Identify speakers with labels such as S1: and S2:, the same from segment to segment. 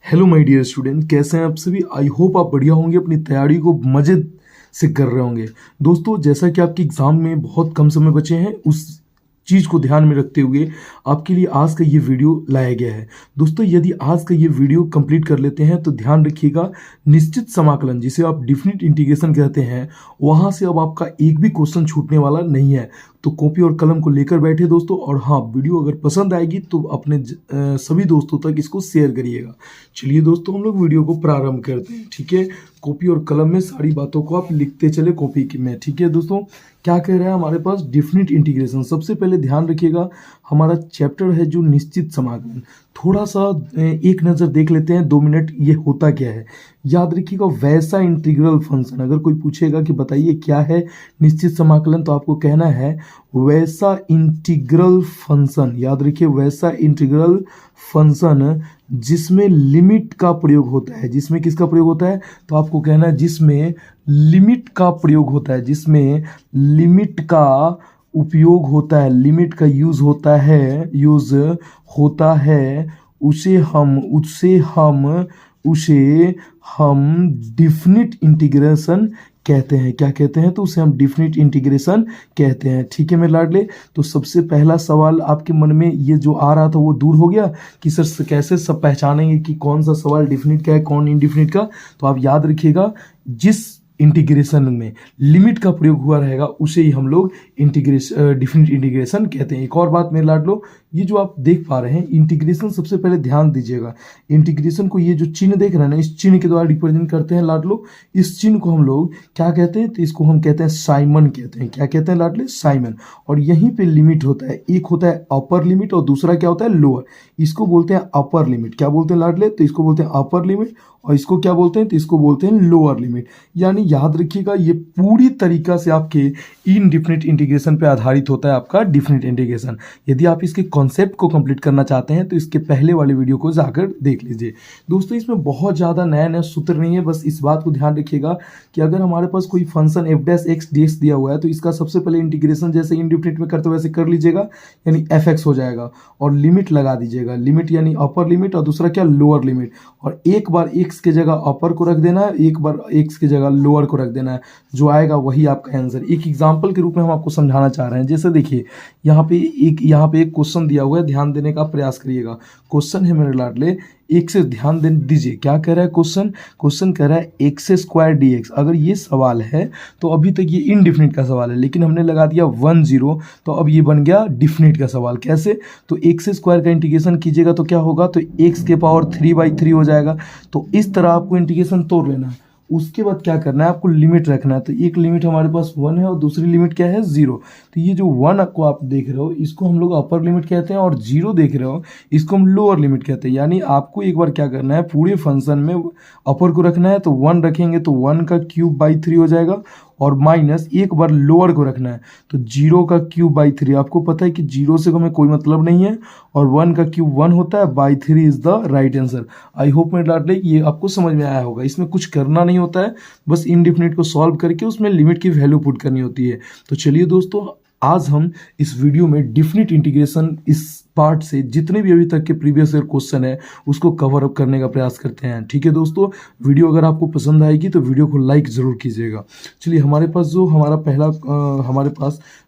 S1: Hello my dear student, कैसे हैं आप सभी। आई होप आप बढ़िया होंगे, अपनी तैयारी को मज़े से कर रहे होंगे। दोस्तों, जैसा कि आपके एग्ज़ाम में बहुत कम समय बचे हैं, उस चीज़ को ध्यान में रखते हुए आपके लिए आज का ये वीडियो लाया गया है। दोस्तों, यदि आज का ये वीडियो कंप्लीट कर लेते हैं तो ध्यान रखिएगा, निश्चित समाकलन जिसे आप डिफिनिट इंटीग्रेशन कहते हैं, वहाँ से अब आपका एक भी क्वेश्चन छूटने वाला नहीं है। तो कॉपी और कलम को लेकर बैठे दोस्तों, और हाँ, वीडियो अगर पसंद आएगी तो अपने सभी दोस्तों तक इसको शेयर करिएगा। चलिए दोस्तों, हम लोग वीडियो को प्रारंभ करते हैं। ठीक है, कॉपी और कलम में सारी बातों को आप लिखते चले कॉपी में। ठीक है दोस्तों, क्या कह रहा है हमारे पास डिफिनिट इंटीग्रेशन। सबसे पहले ध्यान रखिएगा, हमारा चैप्टर है जो निश्चित समाकलन। थोड़ा सा एक नज़र देख लेते हैं, 2 मिनट, ये होता क्या है। याद रखिएगा, वैसा इंटीग्रल फंक्शन। अगर कोई पूछेगा कि बताइए क्या है निश्चित समाकलन, तो आपको कहना है वैसा इंटीग्रल फंक्शन। याद रखिए, वैसा इंटीग्रल फंक्शन जिसमें लिमिट का प्रयोग होता है। जिसमें किसका प्रयोग होता है, तो आपको कहना है जिसमें लिमिट का प्रयोग होता है, जिसमें लिमिट का उपयोग होता है, लिमिट का यूज होता है, उसे हम डिफिनिट इंटीग्रेशन कहते हैं। क्या कहते हैं, तो उसे हम डिफिनिट इंटीग्रेशन कहते हैं। ठीक है मेरे लाडले, तो सबसे पहला सवाल आपके मन में ये जो आ रहा था वो दूर हो गया कि सर कैसे सब पहचानेंगे कि कौन सा सवाल डिफिनिट का है, कौन इनडिफिनिट का। तो आप याद रखिएगा, जिस इंटीग्रेशन में लिमिट का प्रयोग हुआ रहेगा उसे ही हम लोग डिफिनिट इंटीग्रेशन कहते हैं। एक और बात मेरे लाडलो, ये जो आप देख पा रहे हैं इंटीग्रेशन, सबसे पहले ध्यान दीजिएगा, इंटीग्रेशन को ये जो चिन्ह देख रहे हैं ना, इस चिन्ह के द्वारा रिप्रेजेंट करते हैं लाडलो। इस चिन्ह को हम लोग क्या कहते हैं, तो इसको हम कहते हैं साइमन कहते हैं। क्या कहते हैं लाडले, साइमन। और यहीं पे लिमिट होता है, एक होता है अपर लिमिट और दूसरा क्या होता है, लोअर। इसको बोलते हैं अपर लिमिट। क्या बोलते हैं लाडले, तो इसको बोलते हैं अपर लिमिट, और इसको क्या बोलते हैं, तो इसको बोलते हैं लोअर लिमिट। यानी याद रखिएगा, ये पूरी तरीका से आपके इनडिफिनिट इंटीग्रेशन पे आधारित होता है आपका डिफिनिट इंटीग्रेशन। यदि आप इसके कॉन्सेप्ट को कंप्लीट करना चाहते हैं तो इसके पहले वाले वीडियो को जाकर देख लीजिए। दोस्तों, इसमें बहुत ज़्यादा नया नया सूत्र नहीं है, बस इस बात को ध्यान रखिएगा कि अगर हमारे पास कोई function F dash x D x दिया हुआ है तो इसका सबसे पहले इंटीग्रेशन जैसे इनडिफिनिट में करते वैसे कर लीजिएगा, यानी एफ एक्स हो जाएगा, और लिमिट लगा दीजिएगा। लिमिट यानी अपर लिमिट और दूसरा क्या, लोअर लिमिट। और एक बार एक्स के जगह अपर को रख देना है, एक बार एक्स की जगह लोअर को रख देना है, जो आएगा वही आपका आंसर। एक एग्जांपल के रूप में हम आपको समझाना चाह रहे हैं। जैसे देखिए, यहाँ पे एक क्वेश्चन दिया हुआ है, ध्यान देने का प्रयास करिएगा। क्वेश्चन है मेरे लाडले, एक से ध्यान दे दीजिए, क्या कह रहा है क्वेश्चन कह रहा है एक्स स्क्वायर डी एक्स। अगर ये सवाल है तो अभी तक ये इनडिफिनिट का सवाल है, लेकिन हमने लगा दिया 1 0, तो अब ये बन गया डिफिनिट का सवाल। कैसे, तो एक्स स्क्वायर का इंटीग्रेशन कीजिएगा तो क्या होगा, तो एक्स के पावर 3/3 हो जाएगा। तो इस तरह आपको इंटीग्रेशन तोड़ लेना है। उसके बाद क्या करना है, आपको लिमिट रखना है। तो एक लिमिट हमारे पास 1 है और दूसरी लिमिट क्या है, 0। तो ये जो 1 को आप देख रहे हो, इसको हम लोग अपर लिमिट कहते हैं, और 0 देख रहे हो, इसको हम लोअर लिमिट कहते हैं। यानी आपको एक बार क्या करना है, पूरे फंक्शन में अपर को रखना है, तो 1 रखेंगे तो 1 का क्यूब बाई 3 हो जाएगा, और माइनस एक बार लोअर को रखना है तो 0 का क्यूब बाई 3। आपको पता है कि 0 से हमें कोई मतलब नहीं है, और 1 का क्यूब 1 होता है, by 3 is the right answer. I hope मेरे लाडले ये आपको समझ में आया होगा। इसमें कुछ करना नहीं होता है, बस इनडिफिनिट को सॉल्व करके उसमें लिमिट की वैल्यू पुट करनी होती है। तो चलिए दोस्तों, आज हम इस वीडियो में डिफिनिट इंटीग्रेशन इस पार्ट से जितने भी अभी तक के प्रीवियस ईयर क्वेश्चन है उसको कवर अप करने का प्रयास करते हैं। ठीक है दोस्तों, वीडियो अगर आपको पसंद आएगी तो वीडियो को लाइक ज़रूर कीजिएगा। चलिए, हमारे पास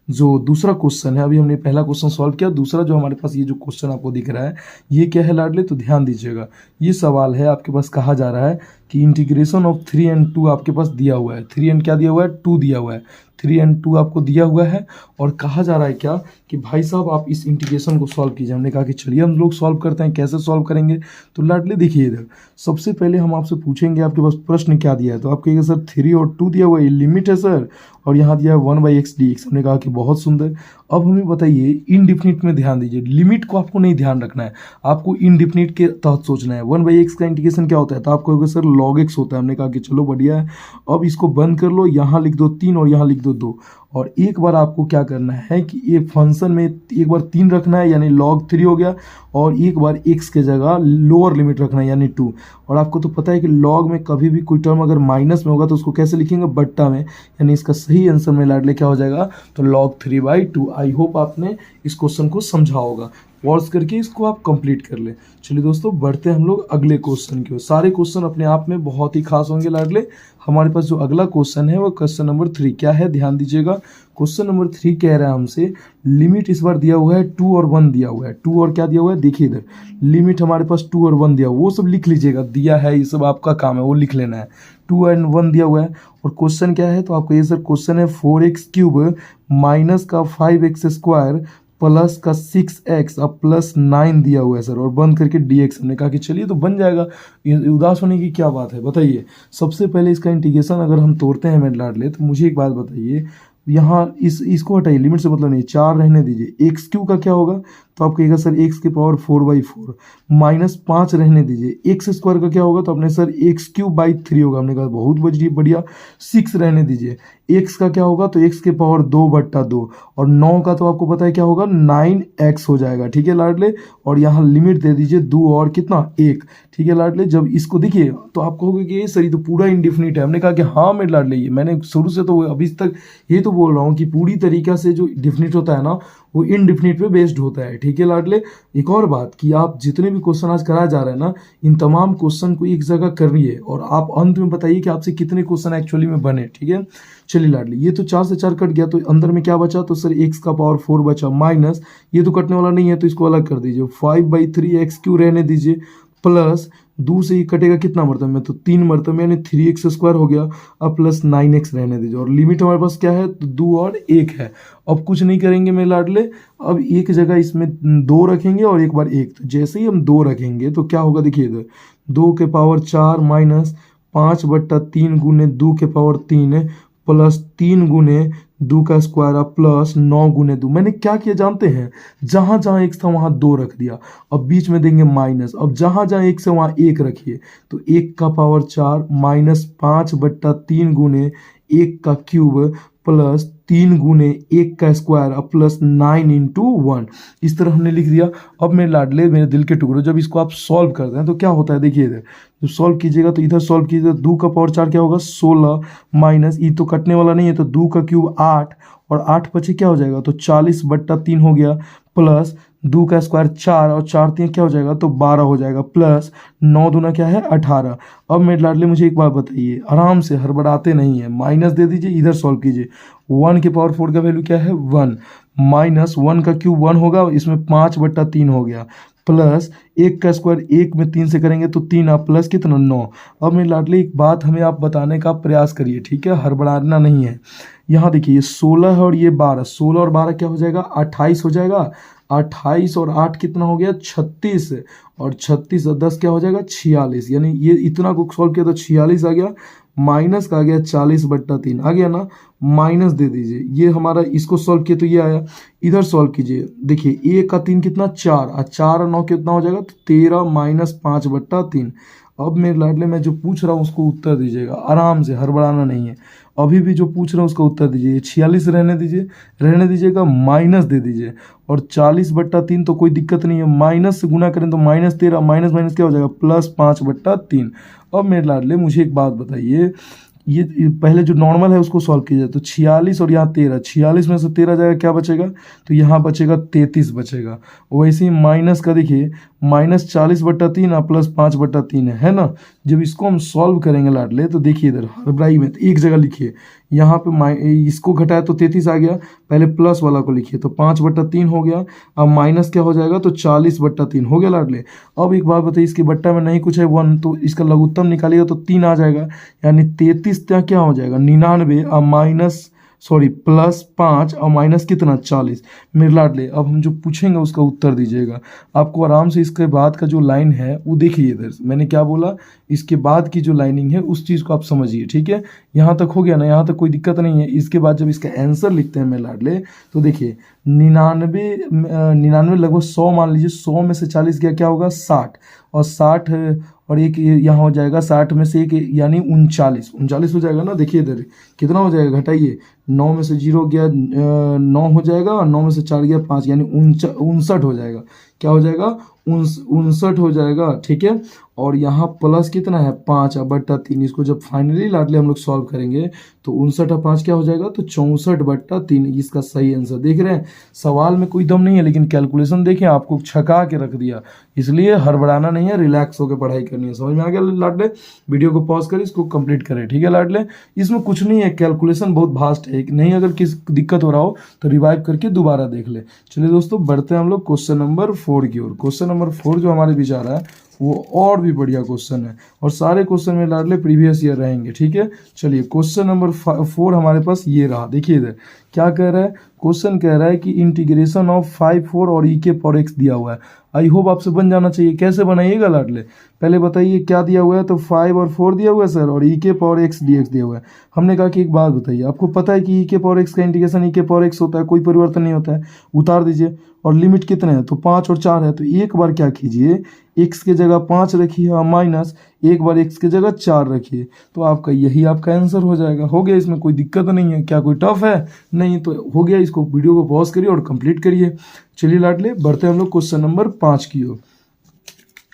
S1: जो दूसरा क्वेश्चन है, अभी हमने पहला क्वेश्चन सॉल्व किया, दूसरा जो हमारे पास ये जो क्वेश्चन आपको दिख रहा है ये क्या है लाडले, तो ध्यान दीजिएगा। ये सवाल है आपके पास, कहा जा रहा है कि इंटीग्रेशन ऑफ 3 and 2 आपके पास दिया हुआ है। 3 and क्या दिया हुआ है, 2 दिया हुआ है। 3 and 2 आपको दिया हुआ है, और कहा जा रहा है क्या कि भाई साहब आप इस इंटीग्रेशन को सॉल्व कीजिए। हमने कहा कि चलिए हम लोग सॉल्व करते हैं। कैसे सॉल्व करेंगे, तो लाडले देखिए इधर, सबसे पहले हम आपसे पूछेंगे आपके पास प्रश्न क्या दिया है। तो आप कहिएगा सर 3 और 2 दिया हुआ है, ये लिमिट है सर, और यहाँ दिया है 1/x dx। हमने कहा कि बहुत सुंदर। अब हमें बताइए, इनडिफिनिट में ध्यान दीजिए, लिमिट को आपको नहीं ध्यान रखना है, आपको इनडिफिनिट के तहत सोचना है। 1/x का इंटीग्रेशन क्या होता है, तो आप कहोगे सर log x होता है। हमने कहा कि चलो बढ़िया है। अब इसको बंद कर लो, यहाँ लिख दो 3 और यहाँ लिख दो 2। और एक बार आपको क्या करना है कि ये फंक्शन में एक बार 3 रखना है, यानी log 3 हो गया, और एक बार x के जगह लोअर लिमिट रखना है, यानी 2। और आपको तो पता है कि log में कभी भी कोई टर्म अगर माइनस में होगा तो उसको कैसे लिखेंगे, बट्टा में, यानी इसका सही आंसर में लाडले क्या हो जाएगा, तो log 3/2। आई होप आपने इस क्वेश्चन को समझा होगा। पॉज करके इसको आप कंप्लीट कर ले। चलिए दोस्तों, बढ़ते हैं हम लोग अगले क्वेश्चन की ओर। सारे क्वेश्चन अपने आप में बहुत ही खास होंगे लाडले। हमारे पास जो अगला क्वेश्चन है वो क्वेश्चन नंबर 3 क्या है, ध्यान दीजिएगा। क्वेश्चन नंबर 3 कह रहा है हमसे, लिमिट इस बार दिया हुआ है 2 और 1 दिया हुआ है। 2 और क्या दिया हुआ है, देखिए इधर लिमिट हमारे पास 2 और 1 दिया हुआ है, वो सब लिख लीजिएगा, दिया है ये सब आपका काम है, वो लिख लेना है। 2 एंड 1 दिया हुआ है और क्वेश्चन क्या है, तो आपको ये सर क्वेश्चन है 4x³ माइनस का 5x² प्लस का 6x अब प्लस 9 दिया हुआ है सर, और बंद करके dx। हमने कहा कि चलिए तो बन जाएगा, उदास होने की क्या बात है, बताइए। सबसे पहले इसका इंटीग्रेशन अगर हम तोड़ते हैं मेरे लाडले, तो मुझे एक बात बताइए, यहाँ इसको हटाइए, लिमिट से मतलब नहीं, 4 रहने दीजिए। x³ का क्या होगा, तो आप कहिएगा सर x⁴ 4/4 माइनस 5 रहने दीजिए। x² का क्या होगा, तो आपने सर x³/3 होगा। हमने कहा बहुत बढ़िया। 6 रहने दीजिए। x का क्या होगा, तो x⁴ 2/2 और 9 का तो आपको पता है क्या होगा, 9x हो जाएगा। ठीक है लाडले, और यहाँ लिमिट दे दीजिए 2 और कितना 1। ठीक है लाडले, जब इसको देखिए तो आप कहोगे कि ये सर ये तो पूरा इंडिफिनिट है। हमने कहा कि हाँ मेरे लाडले, ये मैंने शुरू से तो अभी तक ये तो बोल रहा हूँ कि पूरी तरीका से जो डिफिनिट होता है ना, वो इनडिफिनिट पे बेस्ड होता है। ठीक है लाडले, एक और बात कि आप जितने भी क्वेश्चन आज कराया जा रहा है ना, इन तमाम क्वेश्चन को एक जगह करिए और आप अंत में बताइए कि आपसे कितने क्वेश्चन एक्चुअली में बने। ठीक है, चलिए लाडले, ये तो 4 से 4 कट गया, तो अंदर में क्या बचा, तो सर x⁴ बचा, माइनस ये तो कटने वाला नहीं है तो इसको अलग कर दीजिए। 5/3x³ रहने दीजिए, प्लस 2 से ही कटेगा कितना मरतबे में, तो 3 मरतबे में, यानी 3x² हो गया। अब प्लस 9x रहने दीजिए, और लिमिट हमारे पास क्या है, तो 2 और 1 है। अब कुछ नहीं करेंगे मेरे लाडले, अब एक जगह इसमें 2 रखेंगे और एक बार 1। तो जैसे ही हम 2 रखेंगे तो क्या होगा, देखिए इधर 2⁴ माइनस 5/3 गुने 2⁴ प्लस 3 गुने 2² प्लस 9 गुने 2। मैंने क्या किया जानते हैं, जहाँ जहाँ x था वहाँ 2 रख दिया। अब बीच में देंगे माइनस, अब जहाँ जहाँ x है वहाँ 1 रखिए, तो 1⁴ माइनस 5/3 गुने 1³ प्लस 3 गुने 1² अब प्लस 9 × 1। इस तरह हमने लिख दिया। अब मेरे लाडले, मेरे दिल के टुकड़े, जब इसको आप सॉल्व करते हैं तो क्या होता है, देखिए इधर जब सॉल्व कीजिएगा तो इधर सॉल्व कीजिएगा, 2⁴ क्या होगा 16 माइनस ये तो कटने वाला नहीं है, तो 2³ 8 और 8 बचे क्या हो जाएगा, तो 40/3 हो गया, प्लस 2² 4 और 4 3 क्या हो जाएगा, तो 12 हो जाएगा, प्लस 9 दूना क्या है 18। अब मेरे लाडले मुझे एक बात बताइए, आराम से हड़बड़ाते नहीं है, माइनस दे दीजिए, इधर सॉल्व कीजिए। 1⁴ का वैल्यू क्या है 1, माइनस 1³ 1 होगा, इसमें 5/3 हो गया, प्लस 1² 1 में 3 से करेंगे तो 3 आप प्लस कितना 9। अब मेरे लाडले एक बात हमें आप बताने का प्रयास करिए, ठीक है, हड़बड़ाना नहीं है। यहाँ देखिए ये 16 है और ये 12, 16 और 12 क्या हो जाएगा 28 हो जाएगा। 28 और 8 कितना हो गया 36, और 36 और 10 क्या हो जाएगा 46। यानी ये इतना को सॉल्व किया तो 46 आ गया, माइनस का आ गया 40/3 आ गया ना, माइनस दे दीजिए। ये हमारा इसको सॉल्व किया तो ये आया, इधर सॉल्व कीजिए, देखिए 1 का 3 कितना 4 और 4 और 9 कितना हो जाएगा, तो 13 माइनस 5/3। अब मेरे लाडले मैं जो पूछ रहा हूँ उसको उत्तर दीजिएगा, आराम से, हड़बड़ाना नहीं है। अभी भी जो पूछ रहा हूँ उसका उत्तर दीजिए। 46 रहने दीजिएगा, माइनस दे दीजिए, और 40/3 तो कोई दिक्कत नहीं है, माइनस से गुना करें तो -13, माइनस माइनस क्या हो जाएगा +5/3। अब मेरे लाडले मुझे एक बात बताइए, ये पहले जो नॉर्मल है उसको सॉल्व कीजिए, तो 46 और यहाँ 13, 46 में से 13 जाएगा क्या बचेगा, तो यहाँ बचेगा 33 बचेगा। वैसे ही माइनस का देखिए, -40/3 और +5/3 है ना। जब इसको हम सॉल्व करेंगे लाडले, तो देखिए इधर हड़बड़ाई में, तो एक जगह लिखिए, यहाँ पे इसको घटाया तो 33 आ गया, पहले प्लस वाला को लिखिए, तो 5/3 हो गया। अब माइनस क्या हो जाएगा, तो 40/3 हो गया लाडले। अब एक बात बताइए, इसके बट्टा में नहीं कुछ है 1, तो इसका लघुत्तम निकालिएगा तो 3 आ जाएगा, यानी 33 क्या हो जाएगा 99 और +5 और माइनस कितना 40। मेरे लाडले, अब हम जो पूछेंगे उसका उत्तर दीजिएगा। आपको आराम से इसके बाद का जो लाइन है वो देखिए, इधर मैंने क्या बोला, इसके बाद की जो लाइनिंग है उस चीज़ को आप समझिए, ठीक है। यहाँ तक हो गया ना, यहाँ तक कोई दिक्कत नहीं है। इसके बाद जब इसका आंसर लिखते हैं मेरे लाडले, तो देखिए 99 लगभग 100 मान लीजिए, 100 में से 40 गया क्या होगा 60, और 60 और एक यहाँ हो जाएगा 60 में से एक यानी 39 हो जाएगा ना। देखिए इधर कितना हो जाएगा, घटाइए, 9 में से 0 गया 9 हो जाएगा, और 9 में से 4 गया 5, यानी 59 हो जाएगा। क्या हो जाएगा 59 हो जाएगा, ठीक है। और यहाँ प्लस कितना है 5/3। इसको जब फाइनली लाडले हम लोग सॉल्व करेंगे तो 59/5 क्या हो जाएगा, तो 64/3 इसका सही आंसर। देख रहे हैं सवाल में कोई दम नहीं है, लेकिन कैलकुलेशन देखें आपको छका के रख दिया। इसलिए हड़बड़ाना नहीं है, रिलैक्स होकर पढ़ाई करनी है। समझ में आ गया लाडले? वीडियो को पॉज करें, इसको कंप्लीट करें, ठीक है लाडले। इसमें कुछ नहीं है, कैलकुलेशन बहुत भास्ट है। नहीं अगर किस दिक्कत हो रहा हो तो रिवाइव करके दोबारा देख ले। चलिए दोस्तों बढ़ते हैं हम लोग क्वेश्चन नंबर 4 की ओर। क्वेश्चन नंबर 4 जो हमारे बीच आ रहा है वो और भी बढ़िया क्वेश्चन है, और सारे क्वेश्चन में लाडले प्रीवियस ईयर रहेंगे, ठीक है। चलिए क्वेश्चन नंबर 4 हमारे पास ये रहा। देखिए इधर क्या कह रहा है, क्वेश्चन कह रहा है कि इंटीग्रेशन ऑफ 5 4 और ई के पावर एक्स दिया हुआ है। आई होप आपसे बन जाना चाहिए। कैसे बनाइएगा लाडले, पहले बताइए क्या दिया हुआ है। तो 5 और 4 दिया हुआ है सर, और ई के पावर एक्स डी एक्स दिया हुआ है। हमने कहा कि एक बात बताइए, आपको पता है कि ई के पावर एक्स का इंटीग्रेशन ई के पावर एक्स होता है, कोई परिवर्तन नहीं होता है। उतार दीजिए, और लिमिट कितने हैं, तो 5 और 4 है। तो एक बार क्या कीजिए, एक्स के जगह 5 रखिए और माइनस एक बार एक्स के जगह 4 रखिए, तो आपका यही आपका आंसर हो जाएगा। हो गया, इसमें कोई दिक्कत नहीं है। क्या कोई टफ है? नहीं, तो हो गया। इसको वीडियो को पॉज करिए और कंप्लीट करिए। चलिए लाडले बढ़ते हैं हम लोग क्वेश्चन नंबर 5 की ओर।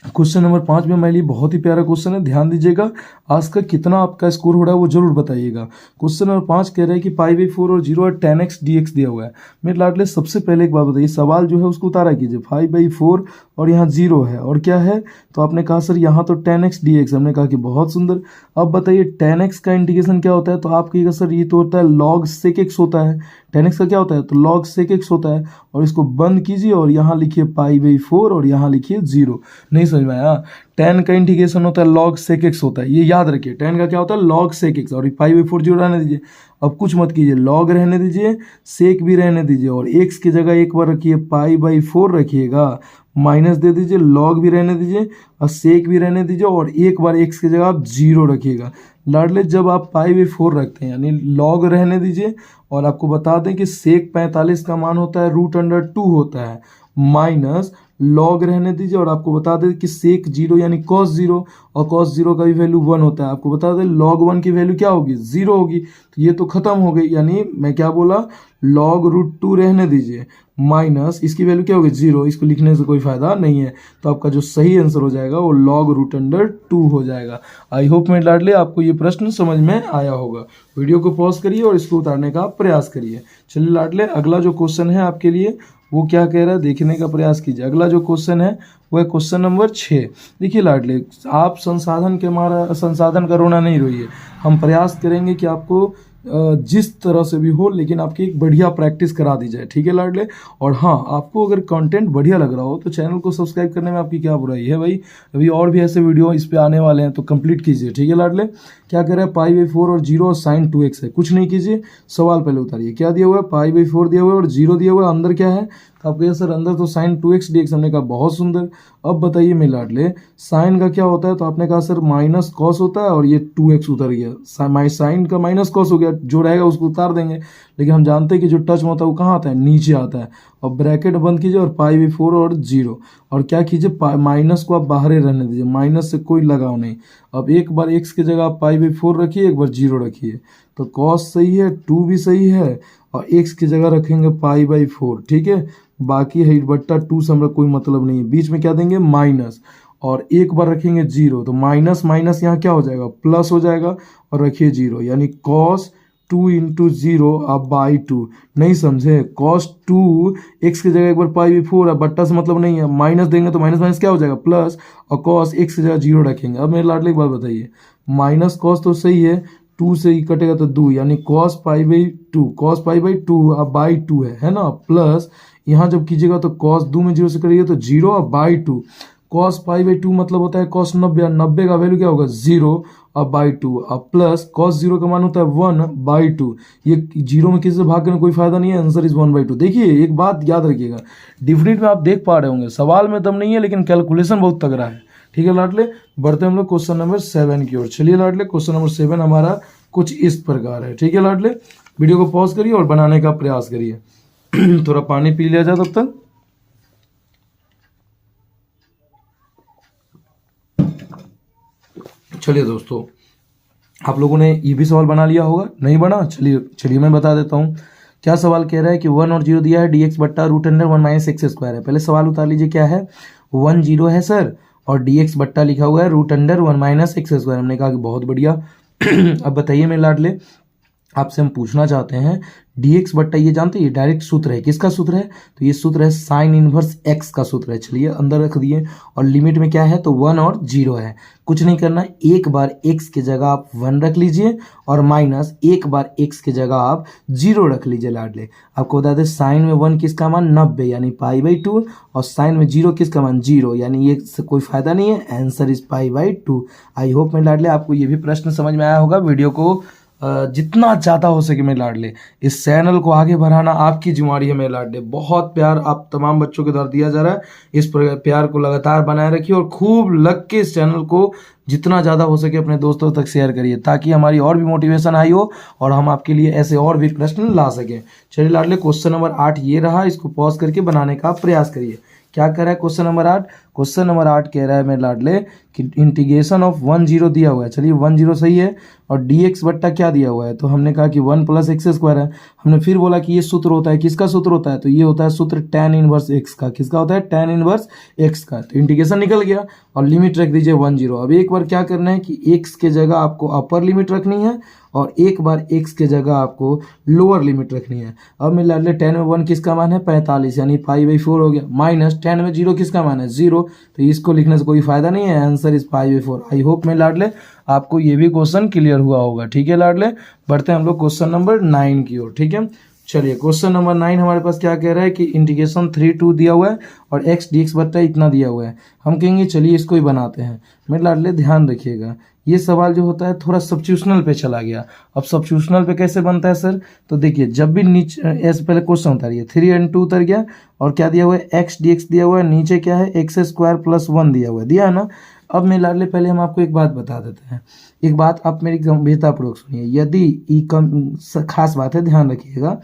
S1: क्वेश्चन नंबर 5 में हमारे लिए बहुत ही प्यारा क्वेश्चन है, ध्यान दीजिएगा। आज का कितना आपका स्कोर हो रहा है वो जरूर बताइएगा। क्वेश्चन नंबर 5 कह रहा है कि π/4 और 0 और tan x dx दिया हुआ है। मेरे लाडले सबसे पहले एक बात बताइए, सवाल जो है उसको उतारा कीजिए। 5/4 और यहाँ 0 है, और क्या है, तो आपने कहा सर यहाँ तो tan x dx। हमने कहा कि बहुत सुंदर। अब बताइए tan x का इंटीग्रेशन क्या होता है, तो आप कहिएगा सर ये तो होता है log sec x होता है। tan x का क्या होता है, तो log sec x होता है। और इसको बंद कीजिए और यहाँ लिखिए π/4 और यहाँ लिखिए 0। नहीं समझ में आया? tan का इंटीग्रेशन होता है log sec x होता है, ये याद रखिए। tan का क्या होता है log sec x, और π/4 0 रहने दीजिए। अब कुछ मत कीजिए, log रहने दीजिए, sec भी रहने दीजिए, और x की जगह एक बार रखिए π/4 रखिएगा, माइनस दे दीजिए, log भी रहने दीजिए और sec भी रहने दीजिए, और एक बार x की जगह आप 0 रखिएगा। लाडले जब आप π/4 रखते हैं यानी log रहने दीजिए, और आपको बता दें कि sec 45 का मान होता है √2 होता है, माइनस log रहने दीजिए, और आपको बता दें कि sec 0 यानी cos 0, और cos 0 का भी वैल्यू 1 होता है। आपको बता दें log 1 की वैल्यू क्या होगी, 0 होगी। तो ये तो खत्म हो गई, यानी मैं क्या बोला, log √2 रहने दीजिए, माइनस इसकी वैल्यू क्या होगी 0। इसको लिखने से कोई फायदा नहीं है, तो आपका जो सही आंसर हो जाएगा वो log √2 हो जाएगा। आई होप मेरे लाडले आपको ये प्रश्न समझ में आया होगा। वीडियो को पॉज करिए और इसको उतारने का प्रयास करिए। चलिए लाडले अगला जो क्वेश्चन है आपके लिए वो क्या कह रहा है देखने का प्रयास कीजिए। अगला जो क्वेश्चन है वो है क्वेश्चन नंबर 6। देखिए लाडले, आप संसाधन का रोना नहीं रोइए। हम प्रयास करेंगे कि आपको जिस तरह से भी हो, लेकिन आपकी एक बढ़िया प्रैक्टिस करा दी जाए, ठीक है लाडले। और हाँ, आपको अगर कंटेंट बढ़िया लग रहा हो तो चैनल को सब्सक्राइब करने में आपकी क्या बुराई है भाई। अभी और भी ऐसे वीडियो इस पे आने वाले हैं, तो कंप्लीट कीजिए, ठीक है लाडले। क्या कह रहा है, π/4 और 0 और sin 2x है। कुछ नहीं कीजिए, सवाल पहले उतारिए। क्या दिया हुआ है, π/4 दिया हुआ है और 0 दिया हुआ है, अंदर क्या है, तो आप कहिए सर अंदर तो sin 2x dx। हमने कहा बहुत सुंदर। अब बताइए मेरे लाडले, साइन का क्या होता है, तो आपने कहा सर माइनस कॉस होता है, और ये 2x उतर गया, साइन का माइनस कॉस हो गया, जो रहेगा उसको उतार देंगे। लेकिन हम जानते हैं कि जो टच में होता है वो कहाँ आता है, नीचे आता है। और ब्रैकेट बंद कीजिए और π/4 और 0, और क्या कीजिए माइनस को आप बाहर ही रहने दीजिए, माइनस से कोई लगाव नहीं। अब एक बार x की जगह आप π/4 रखिए, एक बार 0 रखिए, तो cos सही है, 2 भी सही है, और x की जगह रखेंगे π/4, ठीक है। बाकी है 2 से हमारा कोई मतलब नहीं है। बीच में क्या देंगे, माइनस, और एक बार रखेंगे 0, तो माइनस माइनस यहाँ क्या हो जाएगा, प्लस हो जाएगा, और रखिए 0, यानी cos 2 × 0/2। नहीं समझे, cos 2 x की जगह एक बार π/4 है, बट्टा से मतलब नहीं है, माइनस देंगे तो माइनस माइनस क्या हो जाएगा, प्लस, और cos x की जगह 0 रखेंगे। अब मेरे लाडले एक बात बताइए, माइनस cos तो सही है, 2 से ही कटेगा तो 2, यानी cos π/2 है ना, प्लस यहाँ जब कीजिएगा तो cos 2 में 0 से करिएगा तो 0/2। cos π/2 मतलब होता है cos 90, 90 का वैल्यू क्या होगा 0/2, अब प्लस cos 0 का मान होता है 1/2। ये 0 में किसी से भाग करने कोई फायदा नहीं है, आंसर इज 1/2। देखिए एक बात याद रखिएगा, डिफिनिट में आप देख पा रहे होंगे, सवाल में दम नहीं है लेकिन कैलकुलेशन बहुत तगड़ा है, ठीक है लाडले। बढ़ते हम लोग क्वेश्चन नंबर 7 की ओर। चलिए लाडले, क्वेश्चन नंबर 7 हमारा कुछ इस प्रकार है, ठीक है लाडले। वीडियो को पॉज करिए और बनाने का प्रयास करिए। थोड़ा पानी पी लिया जाए तब तक। चलिए दोस्तों, आप लोगों ने ये भी सवाल बना लिया होगा, नहीं बना, चलिए मैं बता देता हूँ। क्या सवाल कह रहा है कि 1 और 0 दिया है, dx/√1 - x² है। पहले सवाल उतार लीजिए क्या है, 1 0 है सर, और डी एक्स बट्टा लिखा हुआ है √1 माइनस एक्स स्क्वायर। हमने कहा कि बहुत बढ़िया। अब बताइए मेरे लाडले, आपसे हम पूछना चाहते हैं dx बट्टा, ये जानते हैं ये डायरेक्ट सूत्र है, किसका सूत्र है? तो ये सूत्र है साइन इनवर्स x का सूत्र है। चलिए अंदर रख दिए, और लिमिट में क्या है तो 1 और 0 है। कुछ नहीं करना, एक बार x की जगह आप 1 रख लीजिए और माइनस एक बार x की जगह आप 0 रख लीजिए लाडले। आपको बता दें साइन में 1 किसका मान 90 यानी π/2, और साइन में 0 किसका मान 0 यानी ये कोई फायदा नहीं है, आंसर इज π/2। आई होप मेरे लाडले आपको ये भी प्रश्न समझ में आया होगा। वीडियो को जितना ज़्यादा हो सके मेरे लाडले इस चैनल को आगे बढ़ाना आपकी जिम्मेदारी है मेरे लाडले। बहुत प्यार आप तमाम बच्चों के द्वारा दिया जा रहा है, इस प्यार को लगातार बनाए रखिए और खूब लग के इस चैनल को जितना ज़्यादा हो सके अपने दोस्तों तक शेयर करिए, ताकि हमारी और भी मोटिवेशन आई हो और हम आपके लिए ऐसे और भी प्रश्न ला सकें। चलिए लाडले, क्वेश्चन नंबर 8 ये रहा, इसको पॉज करके बनाने का प्रयास करिए। क्या कह रहा है क्वेश्चन नंबर 8? क्वेश्चन नंबर 8 कह रहा है मेरे लाडले कि इंटीग्रेशन ऑफ 1 0 दिया हुआ है। चलिए 1 0 सही है, और dx बट्टा क्या दिया हुआ है? तो हमने कहा कि 1 + x² है। हमने फिर बोला कि ये सूत्र होता है, किसका सूत्र होता है? तो ये होता है सूत्र tan इनवर्स x का। किसका होता है? tan इनवर्स x का। तो इंटीग्रेशन निकल गया और लिमिट रख दीजिए 1 0। अब एक बार क्या करना है कि x के जगह आपको अपर लिमिट रखनी है और एक बार x के जगह आपको लोअर लिमिट रखनी है। अब मेरे लाडले tan में 1 किसका मान है 45 यानी π/4 हो गया, माइनस tan में 0 किसका मान है 0, तो इसको लिखने से कोई फायदा नहीं है, आंसर इज π/4। आई होप मेरे लाडले आपको ये भी क्वेश्चन क्लियर हुआ होगा। ठीक है लाडले, बढ़ते हैं हम लोग क्वेश्चन नंबर 9 की ओर। ठीक है, चलिए क्वेश्चन नंबर 9 हमारे पास क्या कह रहा है कि इंटीग्रेशन 3 2 दिया हुआ है और x dx बट्टा इतना दिया हुआ है। हम कहेंगे चलिए इसको ही बनाते हैं। मेरे लाडले ध्यान रखिएगा, ये सवाल जो होता है थोड़ा सब्स्टिट्यूशनल पे चला गया। अब सब्स्टिट्यूशनल पे कैसे बनता है सर? तो देखिए जब भी नीचे ऐसे पहले क्वेश्चन उतारिए, 3 और 2 उतर गया और क्या दिया हुआ है x dx दिया हुआ है, नीचे क्या है x² + 1 दिया हुआ है, दिया है ना। अब मेरे लाडले पहले हम आपको एक बात बता देते हैं, एक बात आप मेरी गंभीरतापूर्वक सुनिए। यदि खास बात है, ध्यान रखिएगा,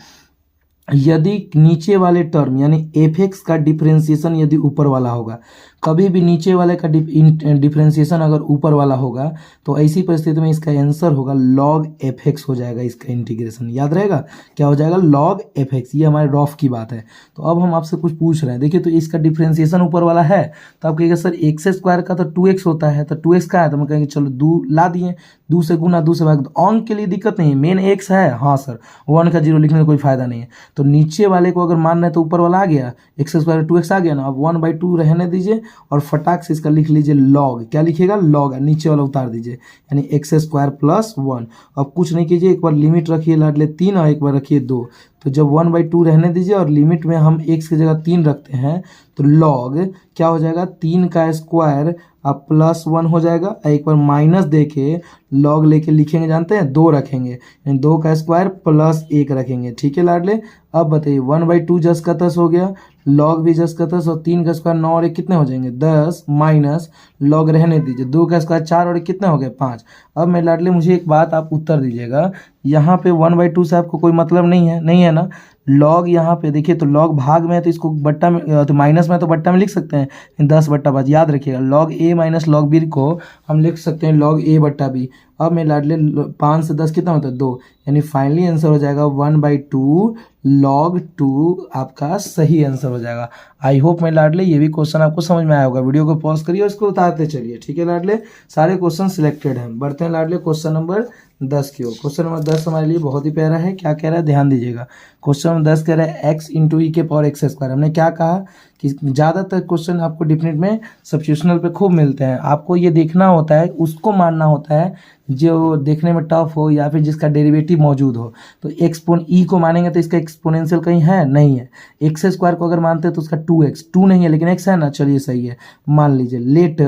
S1: यदि नीचे वाले टर्म यानी f(x) का डिफरेंशिएशन यदि ऊपर वाला होगा, कभी भी नीचे वाले का डिफरेंशिएशन अगर ऊपर वाला होगा तो ऐसी परिस्थिति में इसका आंसर होगा log f(x) हो जाएगा। इसका इंटीग्रेशन याद रहेगा, क्या हो जाएगा? log f(x). ये हमारे रॉफ की बात है। तो अब हम आपसे कुछ पूछ रहे हैं, देखिए तो इसका डिफरेंशिएशन ऊपर वाला है तो आप कहिएगा सर x² का तो 2x होता है, तो 2x का है तो हम कहेंगे चलो 2 ला दिए, 2 से गुना 2 से भाग। अंक के लिए दिक्कत नहीं है, मेन x है। हाँ सर, 1 का 0 लिखने में कोई फायदा नहीं है। तो नीचे वाले को अगर मान रहे हैं तो ऊपर वाला आ गया, x² 2x आ गया ना। अब 1/2 रहने दीजिए और फटाक से इसका लिख लीजिए log। क्या लिखिएगा? log, नीचे वाला उतार दीजिए यानी x² + 1। अब कुछ नहीं कीजिए, एक बार लिमिट रखिए लाडले 3 और एक बार रखिए 2। तो जब 1/2 रहने दीजिए और लिमिट में हम x की जगह 3 रखते हैं तो log क्या हो जाएगा? 3 का स्क्वायर अब +1 हो जाएगा। एक बार माइनस देके log लेके लिखेंगे, जानते हैं 2 रखेंगे यानी 2 का स्क्वायर +1 रखेंगे। ठीक है लाडले, अब बताइए 1/2 जस का तस हो गया, log भी जस का तस, और 3 का स्क्वायर 9 और 1 कितने हो जाएंगे 10, माइनस log रहने दीजिए 2 का स्क्वायर 4 और 1 कितने हो गए 5। अब मैं लाडले मुझे एक बात आप उत्तर दीजिएगा, यहाँ पे 1/2 से आपको कोई मतलब नहीं है, नहीं है ना। log यहाँ पे देखिए तो log भाग में है तो इसको बट्टा में, तो माइनस में तो बट्टा में लिख सकते हैं 10/5। याद रखिएगा log a minus log b को हम लिख सकते हैं log a/b। अब मैं लाडले 5 से 10 कितना होता है 2, यानी फाइनली आंसर हो जाएगा 1/2 log 2 आपका सही आंसर हो जाएगा। आई होप मैं लाडले ये भी क्वेश्चन आपको समझ में आया होगा। वीडियो को पॉज करिए और इसको उतारते चलिए। ठीक है लाडले, सारे क्वेश्चन सिलेक्टेड हैं। बढ़ते हैं लाडले क्वेश्चन नंबर 10 की ओर। क्वेश्चन नंबर 10 हमारे लिए बहुत ही प्यारा है। क्या कह रहा है ध्यान दीजिएगा। क्वेश्चन नंबर 10 कह रहा है x × e⁴x²। हमने क्या कहा कि ज़्यादातर क्वेश्चन आपको डिफिनेट में सब्स्टिट्यूशनल पे खूब मिलते हैं। आपको ये देखना होता है, उसको मानना होता है जो देखने में टफ हो या फिर जिसका डेरिवेटिव मौजूद हो। तो e को मानेंगे तो इसका एक्सपोनेंशियल कहीं है नहीं है। x² को अगर मानते हैं तो उसका 2x, 2 नहीं है लेकिन x है ना। चलिए सही है, मान लीजिए लेट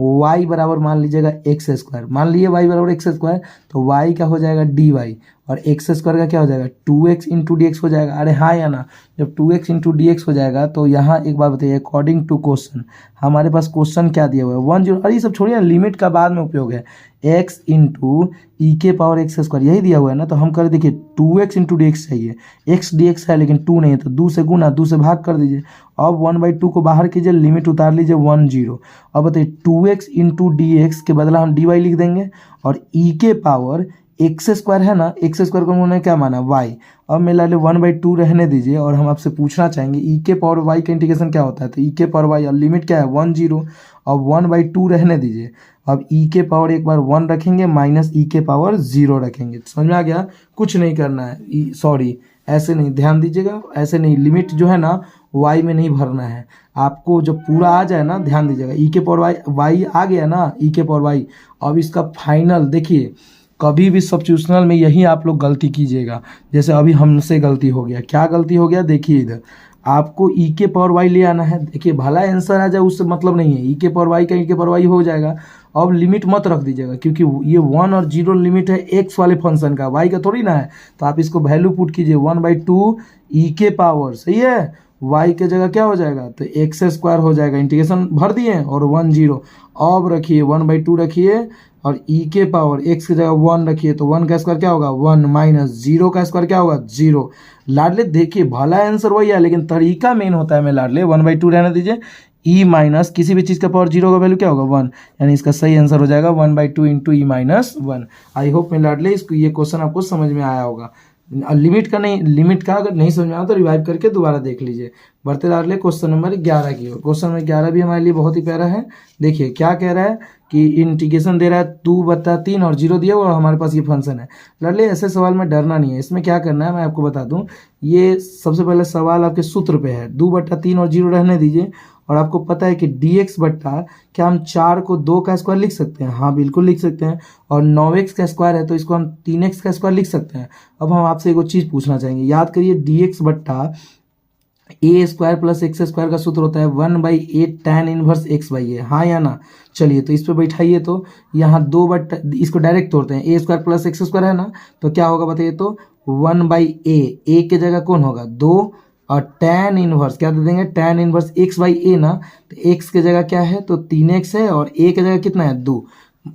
S1: y बराबर मान लीजिएगा x²। मान लिए y बराबर x², तो y का हो जाएगा dy और x² का क्या हो जाएगा 2x × dx हो जाएगा। अरे हाँ या ना, जब 2x × dx हो जाएगा तो यहाँ एक बात बताइए, अकॉर्डिंग टू क्वेश्चन हमारे पास क्वेश्चन क्या दिया हुआ है 1 0। अरे ये सब छोड़िए, लिमिट का बाद में उपयोग है। x × e⁴x², यही दिया हुआ है ना। तो हम कर देखिए 2x × dx चाहिए, x dx है लेकिन 2 नहीं है तो 2 से गुना 2 से भाग कर दीजिए। अब 1/2 को बाहर कीजिए, लिमिट उतार लीजिए 1 0। अब बताइए 2x × dx के बदला हम dy लिख देंगे और e⁴ एक्स स्क्वायर है ना, एक्स स्क्वायर को उन्होंने क्या माना वाई। अब मैं ला ले 1/2 रहने दीजिए और हम आपसे पूछना चाहेंगे ई के पावर वाई का इंटीग्रेशन क्या होता है, तो ई के पावर वाई और लिमिट क्या है 1 0। अब 1/2 रहने दीजिए। अब ई के पावर एक बार 1 रखेंगे माइनस ई के पावर 0 रखेंगे। समझ में आ गया? कुछ नहीं करना है, सॉरी ऐसे नहीं, ध्यान दीजिएगा, ऐसे नहीं, लिमिट जो है ना वाई में नहीं भरना है आपको। जब पूरा आ जाए ना, ध्यान दीजिएगा, ई के पावर वाई वाई आ गया ना, ई के पावर वाई। अब इसका फाइनल देखिए, कभी भी सब्स्टिट्यूशनल में यही आप लोग गलती कीजिएगा, जैसे अभी हमसे गलती हो गया। क्या गलती हो गया देखिए, इधर आपको ई के पावर वाई ले आना है। देखिए भला आंसर आ जाए उससे मतलब नहीं है, ई के पावर वाई का ई के पावर वाई हो जाएगा। अब लिमिट मत रख दीजिएगा, क्योंकि ये 1 और 0 लिमिट है एक्स वाले फंक्शन का, वाई का थोड़ी ना है। तो आप इसको वैल्यू पुट कीजिए 1/2 ई के पावर, सही है, वाई के जगह क्या हो जाएगा, तो एक्स स्क्वायर हो जाएगा। इंटीग्रेशन भर दिए और 1 0। अब रखिए 1/2 रखिए और ई के पावर एक्स की जगह 1 रखिए, तो 1 का स्क्वायर क्या होगा 1 माइनस 0 का स्क्वायर क्या होगा 0। लाडले देखिए भला आंसर वही है, लेकिन तरीका मेन होता है। मैं लाडले 1/2 रहने दीजिए, ई माइनस किसी भी चीज़ का पावर 0 का वैल्यू क्या होगा 1, यानी इसका सही आंसर हो जाएगा 1/2 into E minus 1। I hope मैं लाडले इसको ये क्वेश्चन आपको समझ में आया होगा। लिमिट का नहीं, लिमिट का अगर नहीं समझ में आया तो रिवाइव करके दोबारा देख लीजिए। बढ़ते लाडले क्वेश्चन नंबर 11 की ओर। क्वेश्चन नंबर 11 भी हमारे लिए बहुत ही प्यारा है। देखिए क्या कह रहा है कि इंटीग्रेशन दे रहा है 2/3 और 0 दिया हुआ और हमारे पास ये फंक्शन है। लाडले ऐसे सवाल में डरना नहीं है, इसमें क्या करना है मैं आपको बता दूं। ये सबसे पहले सवाल आपके सूत्र पे है, 2/3 और 0 रहने दीजिए। और आपको पता है कि dx बट्टा, क्या हम 4 को 2 का स्क्वायर लिख सकते हैं? हाँ बिल्कुल लिख सकते हैं। और 9x का स्क्वायर है तो इसको हम 3x का स्क्वायर लिख सकते हैं। अब हम आपसे एक चीज़ पूछना चाहेंगे, याद करिए dx बट्टा ए स्क्वायर प्लस एक्स स्क्वायर का सूत्र होता है 1/8 tan इनवर्स x/a, हाँ या ना? चलिए तो इस पे बैठाइए, तो यहाँ 2 इसको डायरेक्ट तोड़ते हैं, ए स्क्वायर प्लस एक्स स्क्वायर है ना, तो क्या होगा बताइए, तो 1/a, ए के जगह कौन होगा 2 और tan इनवर्स क्या दे देंगे, tan इनवर्स x/a ना, तो x के जगह क्या है तो 3x है और a के जगह कितना है 2।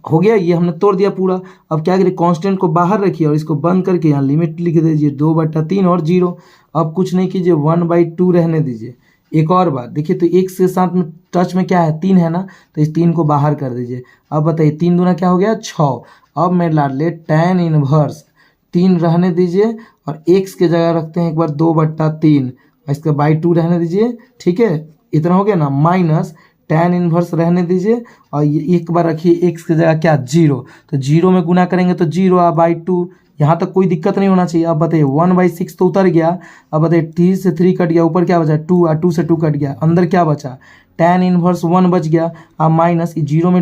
S1: हो गया, ये हमने तोड़ दिया पूरा। अब क्या करिए, कांस्टेंट को बाहर रखिए और इसको बंद करके यहाँ लिमिट लिख दीजिए 2/3 और 0। अब कुछ नहीं कीजिए 1/2 रहने दीजिए। एक और बात देखिए, तो x के साथ में टच में क्या है 3 है ना, तो इस 3 को बाहर कर दीजिए। अब बताइए 3 दूना क्या हो गया 6। अब मैं ला ले tan इनवर्स 3 रहने दीजिए और x के जगह रखते हैं एक बार 2/3, इसका बाई 2 रहने दीजिए, ठीक है, इतना हो गया ना, माइनस tan इनवर्स रहने दीजिए और ये एक बार रखिए x की जगह क्या 0, तो 0 में गुना करेंगे तो 0 और बाई 2, यहाँ तक कोई दिक्कत नहीं होना चाहिए। अब बताइए 1/6 तो उतर गया। अब बताइए 3 से 3 कट गया, ऊपर क्या बचा 2 और 2 से 2 कट गया, अंदर क्या बचा tan इनवर्स 1 बच गया। अब माइनस 0 में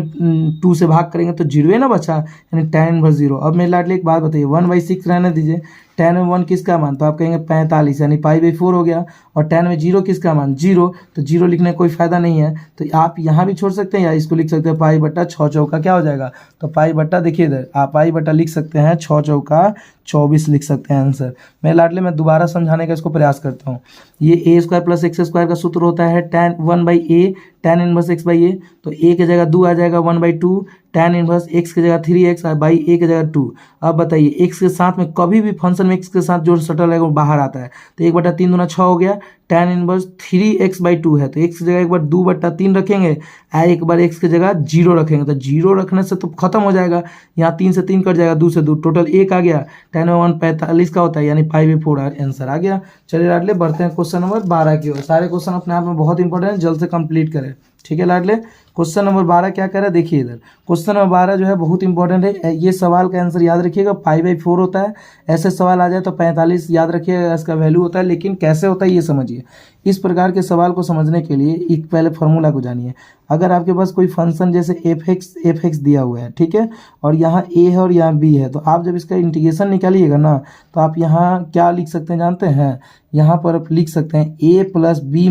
S1: 2 से भाग करेंगे तो 0 ही ना बचा, यानी tan इनवर्स 0। अब मेरे लाडले एक बात बताइए 1/6 रहने दीजिए, tan में 1 किसका मान, तो आप कहेंगे 45, यानी π/4 हो गया। और tan में 0 किसका मान 0, तो 0 लिखने का कोई फायदा नहीं है, तो आप यहाँ भी छोड़ सकते हैं या इसको लिख सकते हैं π/6 चौका क्या हो जाएगा, तो π/, देखिए इधर आप π/ लिख सकते हैं 6 चौका 24 लिख सकते हैं आंसर। मैं लाडले में दोबारा समझाने का इसको प्रयास करता हूँ। ये a square plus x square का सूत्र होता है tan 1/a tan inverse x/a, तो a की जगह 2 आ जाएगा 1/2, tan इनवर्स x की जगह 3x और बाई a की जगह 2। अब बताइए x के साथ में कभी भी फंक्शन में x के साथ जो सटल है वो बाहर आता है, तो 1/3 दूना 6 हो गया। tan इनवर्स 3x/2 है तो x की जगह एक बार 2/3 रखेंगे, एक बार x की जगह 0 रखेंगे, तो 0 रखने से तो खत्म हो जाएगा, यहाँ 3 से 3 कट जाएगा, 2 से 2, टोटल 1 आ गया। tan में 1 45 का होता है, यानी π/4 आंसर आ गया। चलिए लाडले बढ़ते हैं क्वेश्चन नंबर 12 की ओर। सारे क्वेश्चन अपने आप में बहुत इंपॉर्टेंट है, जल्द से कंप्लीट करें, ठीक है लाडले। क्वेश्चन नंबर 12 क्या कह रहा है देखिए इधर, क्वेश्चन नंबर 12 जो है बहुत इंपॉर्टेंट है। ये सवाल का आंसर याद रखिएगा π/4 होता है, ऐसे सवाल आ जाए तो 45 याद रखिएगा इसका वैल्यू होता है, लेकिन कैसे होता है ये समझिए। इस प्रकार के सवाल को समझने के लिए एक पहले फॉर्मूला को जानिए। अगर आपके पास कोई फंक्शन जैसे f(x) दिया हुआ है, ठीक है, और यहाँ a है और यहाँ b है, तो आप जब इसका इंटीग्रेशन निकालिएगा ना, तो आप यहाँ क्या लिख सकते हैं जानते हैं, यहाँ पर आप लिख सकते हैं a + b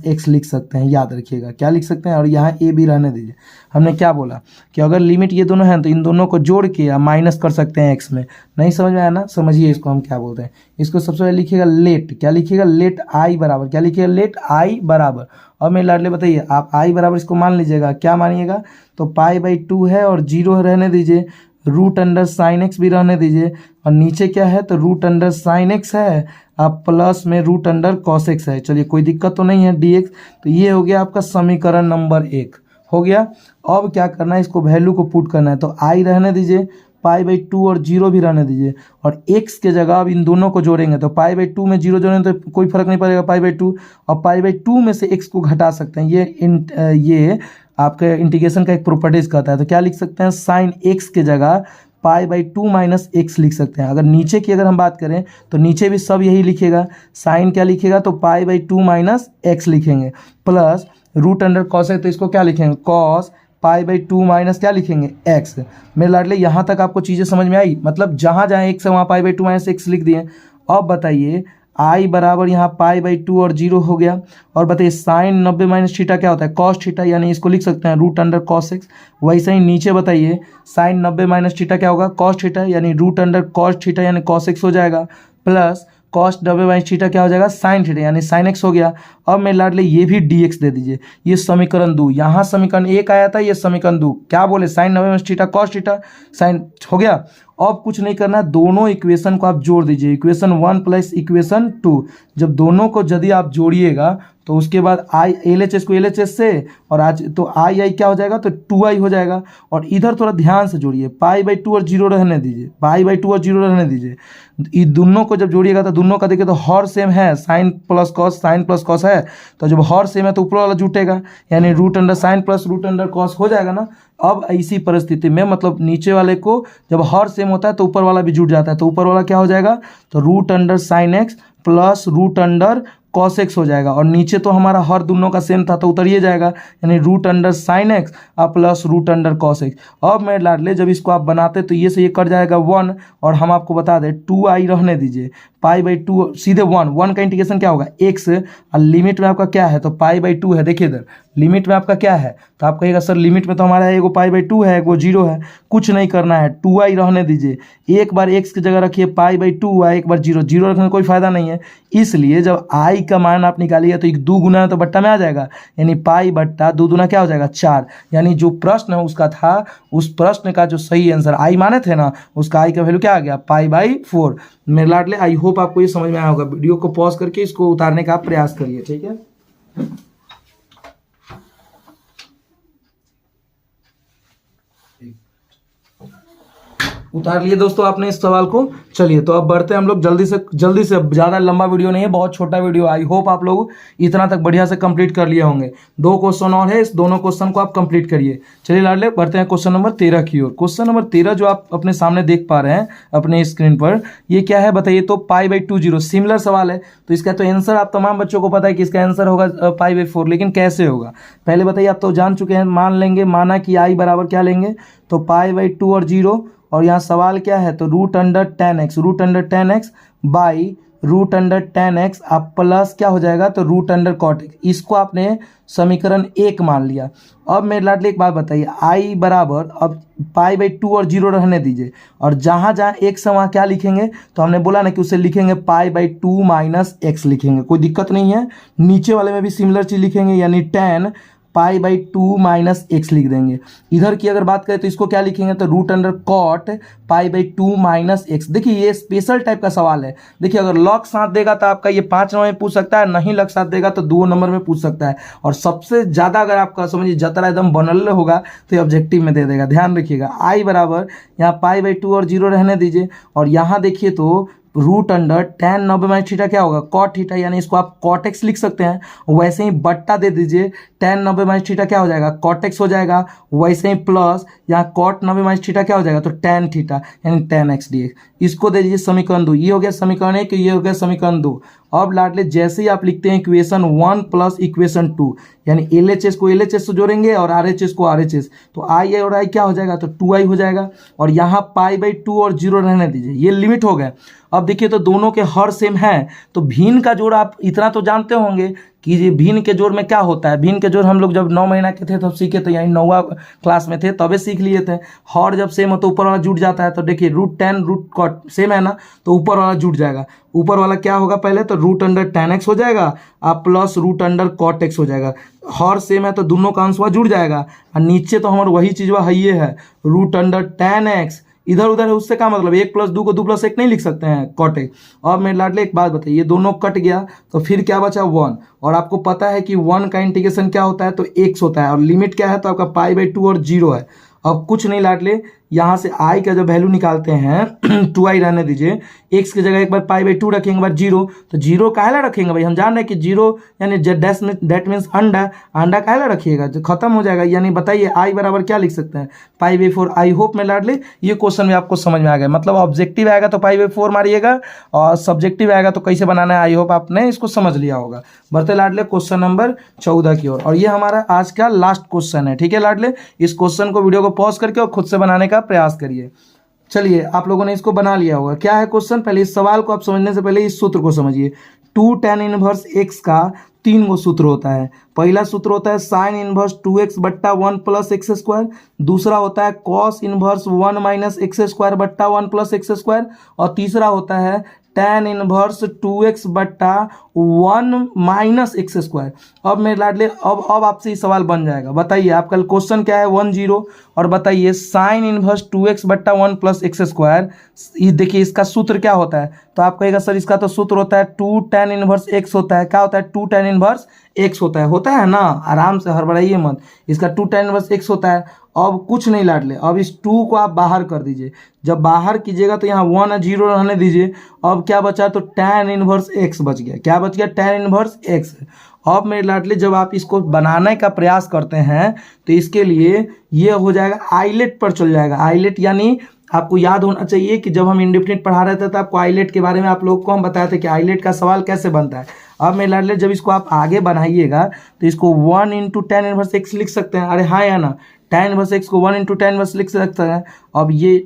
S1: - x लिख सकते हैं, याद रखिएगा क्या लिख सकते हैं। और यहाँ a b रहने दीजिए। हमने क्या बोला कि अगर लिमिट ये दोनों हैं तो इन दोनों को जोड़ के या माइनस कर सकते हैं x में। नहीं समझ में आया ना, समझिए इसको हम क्या बोलते हैं। इसको सबसे पहले लिखिएगा लेट, क्या लिखिएगा लेट i बराबर, क्या लिखिएगा लेट i बराबर। और मेरे लाडले बताइए आप i बराबर इसको मान लीजिएगा, क्या मानिएगा, तो π/2 है और 0 रहने दीजिए, √sin x भी रहने दीजिए, और नीचे क्या है तो √sin x है, आप प्लस में √cos x है। चलिए कोई दिक्कत तो नहीं है dx, तो ये हो गया आपका समीकरण नंबर 1 हो गया। अब क्या करना है, इसको वैल्यू को पुट करना है, तो i रहने दीजिए पाई बाई 2 और 0 भी रहने दीजिए, और x के जगह अब इन दोनों को जोड़ेंगे तो पाई बाई 2 में 0 जोड़ेंगे तो कोई फर्क नहीं पड़ेगा, पाई बाई 2, और पाई बाई 2 में से x को घटा सकते हैं। ये आपके इंटीग्रेशन का एक प्रॉपर्टीज कहता है। तो क्या लिख सकते हैं, साइन x के जगह पाई बाई 2 माइनस एक्स लिख सकते हैं। अगर नीचे की अगर हम बात करें तो नीचे भी सब यही लिखेगा, साइन क्या लिखेगा तो पाई बाई 2 माइनस एक्स लिखेंगे, प्लस रूट अंडर कॉस है तो इसको क्या लिखेंगे, कॉस पाई बाई 2 माइनस क्या लिखेंगे, एक्स। मेरे लाडले यहाँ तक आपको चीज़ें समझ में आई, मतलब जहाँ जहाँ एक्स है वहाँ पाई बाई 2 माइनस एक्स लिख दिए। अब बताइए आई बराबर यहाँ पाई बाई 2 और 0 हो गया, और बताइए साइन 90 माइनस थीटा क्या होता है, कॉस थीटा, यानी इसको लिख सकते हैं रूट अंडर कॉस एक्स। वैसे ही नीचे बताइए साइन 90 माइनस थीटा क्या होगा, कॉस थीटा, यानी रूट अंडर कॉस थीटा यानी कॉस एक्स हो जाएगा, प्लस कॉस 90 माइनस थीटा क्या हो जाएगा, साइन थीटा यानी साइन एक्स हो गया। अब मेरे लाडले ये भी डी एक्स दे दीजिए, ये समीकरण 2, यहाँ समीकरण 1 आया था, ये समीकरण 2, क्या बोले sine 90 minus theta cos theta sine हो गया। अब कुछ नहीं करना, दोनों इक्वेशन को आप जोड़ दीजिए, इक्वेशन 1 प्लस इक्वेशन 2। जब दोनों को यदि आप जोड़िएगा तो उसके बाद आई एल एच एस को एल एच एस से, और आज तो आई आई क्या हो जाएगा तो 2i हो जाएगा। और इधर थोड़ा ध्यान से जोड़िए, पाई बाई 2 और 0 रहने दीजिए, पाई बाई 2 और 0 रहने दीजिए। ये दोनों को जब जोड़िएगा तो दोनों का देखिए तो हर सेम है, sine plus cos, sine plus cos है, तो जब हर सेम है तो ऊपर वाला जुटेगा, यानी root under sine plus root under cos हो जाएगा ना। अब ऐसी परिस्थिति में मतलब नीचे वाले को जब हर सेम होता है तो ऊपर वाला भी जुट जाता है, तो ऊपर वाला क्या हो जाएगा तो root under sine x plus root under cos x हो जाएगा, और नीचे तो हमारा हर दोनों का सेम था तो उतरिए जाएगा, यानी root under sine x plus root under cos x. अब मैं लाडले जब इसको आप बनाते तो ये से ये कट जाएगा 1, और हम आपको बता दें 2i रहने दीजिए, पाई बाई 2 सीधे 1 का इंटीग्रेशन क्या होगा x, और लिमिट में आपका क्या है तो पाई बाई 2 है। देखिए इधर लिमिट में आपका क्या है, तो आप कहिएगा सर लिमिट में तो हमारा एगो पाई बाई 2 है, एगो 0 है, कुछ नहीं करना है, 2i रहने दीजिए, एक बार x की जगह रखिए पाई बाई 2 है, एक बार 0 रखने में कोई फायदा नहीं है। इसलिए जब i का मान आप निकालिए तो एक 2 गुना है तो बट्टा में आ जाएगा, यानी पाई बट्टा 2 दूना क्या हो जाएगा 4, यानी जो प्रश्न है उसका था, उस प्रश्न का जो सही आंसर i माने थे ना, उसका i का वैल्यू क्या आ गया पाई बाई 4। मेरे लाडले आई होप आपको ये समझ में आया होगा। वीडियो को पॉज करके इसको उतारने का आप प्रयास करिए, ठीक है। उतार लिए दोस्तों आपने इस सवाल को। चलिए तो अब बढ़ते हैं हम लोग जल्दी से, ज़्यादा लंबा वीडियो नहीं है, बहुत छोटा वीडियो। आई होप आप लोग इतना तक बढ़िया से कंप्लीट कर लिए होंगे। 2 क्वेश्चन और है, इस दोनों क्वेश्चन को आप कंप्लीट करिए। चलिए लाडले बढ़ते हैं क्वेश्चन नंबर 13 की ओर। क्वेश्चन नंबर 13 जो आप अपने सामने देख पा रहे हैं अपने स्क्रीन पर, ये क्या है बताइए तो पाई बाई 2 0 सिमिलर सवाल है, तो इसका तो आंसर आप तमाम बच्चों को पता है कि इसका आंसर होगा पाई बाई 4, लेकिन कैसे होगा पहले बताइए। आप तो जान चुके हैं, माना कि आई बराबर क्या लेंगे तो पाई बाई 2 और 0, और यहाँ सवाल क्या है तो root under tan x by root under tan x आप प्लस क्या हो जाएगा तो रूट अंडर कॉट एक्स। इसको आपने समीकरण 1 मान लिया। अब मेरे लाडले एक बात बताइए, आई बराबर अब पाई बाई 2 और 0 रहने दीजिए, और जहाँ जहाँ एक्स है वहाँ क्या लिखेंगे तो हमने बोला ना कि उसे लिखेंगे पाई बाई 2 माइनस एक्स लिखेंगे, कोई दिक्कत नहीं है। नीचे वाले में भी सिमिलर चीज़ लिखेंगे, यानी ten pi by 2 minus x लिख देंगे। इधर की अगर बात करें तो इसको क्या लिखेंगे तो root under cot pi by 2 minus x. देखिए ये स्पेशल टाइप का सवाल है। देखिए अगर लॉग साथ देगा तो आपका ये 5 नंबर में पूछ सकता है, नहीं लग साथ देगा तो 2 नंबर में पूछ सकता है, और सबसे ज़्यादा अगर आपका समझिए जतरा एकदम बनल होगा तो ये ऑब्जेक्टिव में दे देगा। ध्यान रखिएगा आई बराबर यहाँ पाई बाई 2 और 0 रहने दीजिए, और यहाँ देखिए तो root under tan 90 minus theta क्या होगा कॉट थीटा, यानी इसको आप कॉट एक्स लिख सकते हैं। वैसे ही बट्टा दे दीजिए, टेन 90 माइनस थीटा क्या हो जाएगा कॉट एक्स हो जाएगा। वैसे ही प्लस यहाँ कॉट 90 माइनस थीटा क्या हो जाएगा तो टेन थीटा यानी टेन एक्स डी एक्स। इसको दे दीजिए समीकरण 2। ये हो गया समीकरण 1, ये हो गया समीकरण 2। अब लाडले जैसे ही आप लिखते हैं इक्वेशन 1 प्लस इक्वेशन 2, यानी एल एच एस को एल एच एस से जोड़ेंगे और आर एच एस को आर एच एस, तो आई और आई क्या हो जाएगा तो 2i हो जाएगा, और यहाँ पाई बाई 2 और 0 रहने दीजिए, ये लिमिट हो गया। अब देखिए तो दोनों के हर सेम है, तो भिन्न का जोड़ आप इतना तो जानते होंगे कि ये भिन्न के जोड़ में क्या होता है। भिन्न के जोड़ हम लोग जब 9 महीना के थे तब सीखे थे, यानी 9वां क्लास में थे तबे सीख लिए थे। हर जब सेम हो तो ऊपर वाला जुट जाता है, तो देखिए root tan root cot same है ना, तो ऊपर वाला जुट जाएगा। ऊपर वाला क्या होगा पहले तो रूट अंडर टेन एक्स हो जाएगा आप plus root under cot x हो जाएगा। हर सेम है तो दोनों का अंश जुड़ जाएगा, और नीचे तो हमारा वही चीज़ वह ये है रूट अंडर टेन एक्स, इधर उधर है उससे क्या मतलब 1 + 2 को 2 + 1 नहीं लिख सकते हैं कॉट एक्स। अब मेरे लाडले एक बात बताइए, दोनों कट गया तो फिर क्या बचा 1, और आपको पता है कि 1 का इंटीग्रेशन क्या होता है तो x होता है, और लिमिट क्या है तो आपका पाई बाई 2 और 0 है। अब कुछ नहीं लाडले, यहाँ से आई का जो वैल्यू निकालते हैं 2i रहने दीजिए, x की जगह एक बार π/2 रखेंगे, एक बार जीरो, तो जीरो काहेला रखेंगे भाई, हम जान रहे हैं कि जीरो यानी डेट मीन्स अंडा, अंडा काहेला रखिएगा, जो खत्म हो जाएगा। यानी बताइए i बराबर क्या लिख सकते हैं, π/4। आई होप में लाडले ये क्वेश्चन भी आपको समझ में आ गया, मतलब ऑब्जेक्टिव आएगा तो π/4 मारिएगा और सब्जेक्टिव आएगा तो कैसे बनाना है, आई होप आपने इसको समझ लिया होगा। बढ़ते लाडले क्वेश्चन नंबर 14 की ओर, और ये हमारा आज का लास्ट क्वेश्चन है, ठीक है लाडले। इस क्वेश्चन को वीडियो को पॉज करके और खुद से बनाने का प्रयास करिए। चलिए आप लोगों ने इसको बना लिया होगा। क्या है क्वेश्चन, पहले इस सवाल को आप समझने से पहले इस सूत्र को समझिए। 2 tan इनवर्स x का 3 गो सूत्र होता है। पहला सूत्र होता है साइन इनवर्स 2x बट्टा 1 प्लस एक्स स्क्वायर, दूसरा होता है cos inverse 1 minus x square बट्टा 1 प्लस एक्स स्क्वायर, और तीसरा होता है tan इनवर्स 2x बट्टा 1 माइनस एक्स स्क्वायर। अब मेरे लाडले अब आपसे ये सवाल बन जाएगा, बताइए आपका क्वेश्चन क्या है 10, और बताइए साइन इनवर्स 2x बट्टा 1 प्लस एक्स स्क्वायर, ये देखिए इसका सूत्र क्या होता है, तो आप कहेगा सर इसका तो सूत्र होता है 2 tan इनवर्स x होता है। क्या होता है, 2 tan इनवर्स x होता है ना, आराम से हड़बड़ाइए मत, इसका 2 tan इनवर्स x होता है। अब कुछ नहीं लाडले, अब इस 2 को आप बाहर कर दीजिए, जब बाहर कीजिएगा तो यहाँ 1 और 0 रहने दीजिए। अब क्या बचा, तो tan इनवर्स x बच गया। क्या बच गया, tan इनवर्स x। अब मेरे लाडले जब आप इसको बनाने का प्रयास करते हैं तो इसके लिए ये हो जाएगा आइलेट पर चल जाएगा। आइलेट यानी आपको याद होना चाहिए कि जब हम इंडेफिनिट पढ़ा रहे थे तो आपको आइलेट के बारे में आप लोग को हम बताए थे कि आइलेट का सवाल कैसे बनता है। अब मेरे लाडले जब इसको आप आगे बढ़ाइएगा तो इसको 1 इंटू tan इनवर्स x लिख सकते हैं। अरे हाँ या ना, tan इनवर्स x को 1 इंटू tan इनवर्स लिख सकते हैं। अब ये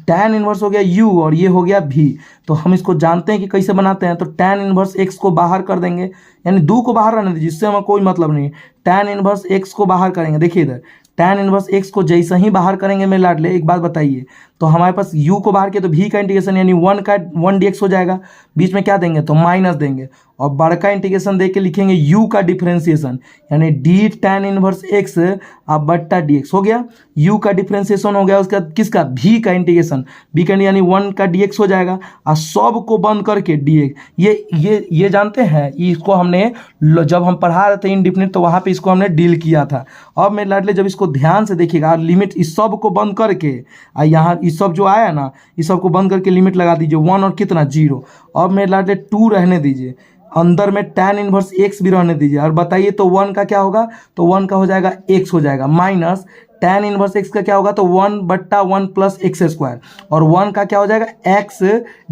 S1: tan इनवर्स हो गया u और ये हो गया v, तो हम इसको जानते हैं कि कैसे बनाते हैं। तो tan इनवर्स x को बाहर कर देंगे, यानी 2 को बाहर रहने दीजिए, जिससे हमें कोई मतलब नहीं है। tan इनवर्स x को बाहर करेंगे, देखिए इधर tan इनवर्स x को जैसे ही बाहर करेंगे मेरे लाडले, एक बात बताइए, तो हमारे पास u को बाहर किया तो v का इंटीग्रेशन यानी 1 dx हो जाएगा, बीच में क्या देंगे तो माइनस देंगे, और बड़का इंटीग्रेशन दे के लिखेंगे u का डिफरेंशिएशन यानी d tan इनवर्स x अब बट्टा dx हो गया। u का डिफरेंशिएशन हो गया, उसका किसका, v का इंटीग्रेशन, v का यानी 1 का dx हो जाएगा, और सब को बंद करके dx। ये जानते हैं, इसको हमने जब हम पढ़ा रहे थे इंडेफिनिट तो वहाँ पे इसको हमने डील किया था। अब मेरे लाडले जब इसको ध्यान से देखिएगा, लिमिट इस सब को बंद करके, यहाँ इस सब जो आया ना इस सब को बंद करके लिमिट लगा दीजिए 1 और कितना 0। अब मेरे लाडले 2 रहने दीजिए, अंदर में tan इनवर्स x भी रहने दीजिए, और बताइए तो 1 का क्या होगा, तो 1 का हो जाएगा x हो जाएगा, माइनस tan इनवर्स x का क्या होगा, तो 1 बट्टा 1 प्लस एक्स स्क्वायर, और 1 का क्या हो जाएगा x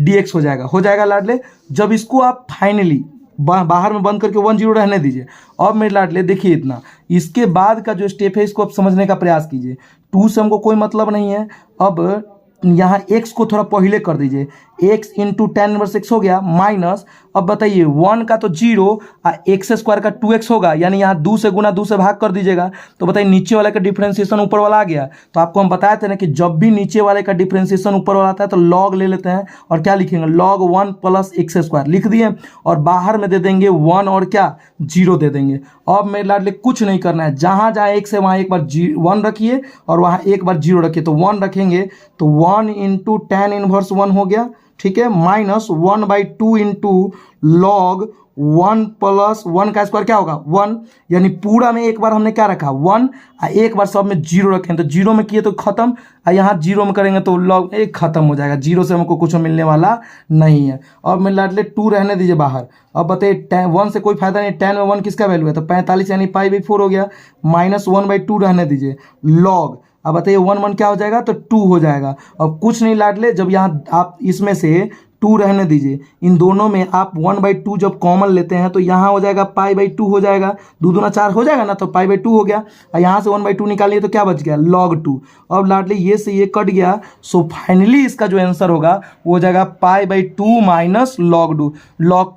S1: dx हो जाएगा लाडले। जब इसको आप फाइनली बाहर में बंद करके 1 0 रहने दीजिए। अब मेरे लाडले देखिए इतना, इसके बाद का जो स्टेप है इसको आप समझने का प्रयास कीजिए। 2 से हमको कोई मतलब नहीं है, अब यहाँ x को थोड़ा पहले कर दीजिए, x into tan inverse x हो गया, माइनस अब बताइए 1 का तो 0 और एक्स स्क्वायर का 2x होगा, यानी यहाँ 2 से गुना 2 से भाग कर दीजिएगा, तो बताइए नीचे वाले का डिफरेंशिएशन ऊपर वाला आ गया। तो आपको हम बताए थे ना कि जब भी नीचे वाले का डिफरेंशिएशन ऊपर वाला आता है तो लॉग ले लेते हैं, और क्या लिखेंगे लॉग 1 प्लस एक्स स्क्वायर लिख दिए, और बाहर में दे देंगे 1 और क्या 0 दे देंगे। अब मेरे लाडले कुछ नहीं करना है, जहाँ जहाँ x है वहाँ एक बार 1 रखिए और वहाँ एक बार 0 रखिए, तो 1 रखेंगे तो 1 इंटू tan इनवर्स 1 हो गया, ठीक है, माइनस 1/2 इंटू लॉग 1 प्लस 1 का स्क्वायर क्या होगा 1, यानी पूरा में एक बार हमने क्या रखा 1, एक बार सब में 0 रखें, तो 0 में किए तो खत्म, और यहाँ 0 में करेंगे तो लॉग एक खत्म हो जाएगा, 0 से हमको कुछ मिलने वाला नहीं है। अब मेरे लाडले 2 रहने दीजिए बाहर। अब बताइए 1 से कोई फायदा नहीं, tan में 1 किसका वैल्यू है, तो 45 यानी π/4 हो गया, माइनस 1/2 रहने दीजिए लॉग, अब बताइए 1 1 क्या हो जाएगा, तो 2 हो जाएगा। अब कुछ नहीं लाडले, जब यहाँ आप इसमें से 2 रहने दीजिए, इन दोनों में आप 1/2 जब कॉमन लेते हैं तो यहाँ हो जाएगा π/2 हो जाएगा, 2 दूना 4 हो जाएगा ना, तो π/2 हो गया, और यहाँ से 1/2 निकालिए तो क्या बच गया log 2। अब लाडले ये से ये कट गया, सो फाइनली इसका जो आंसर होगा वो हो जाएगा π/2 माइनस log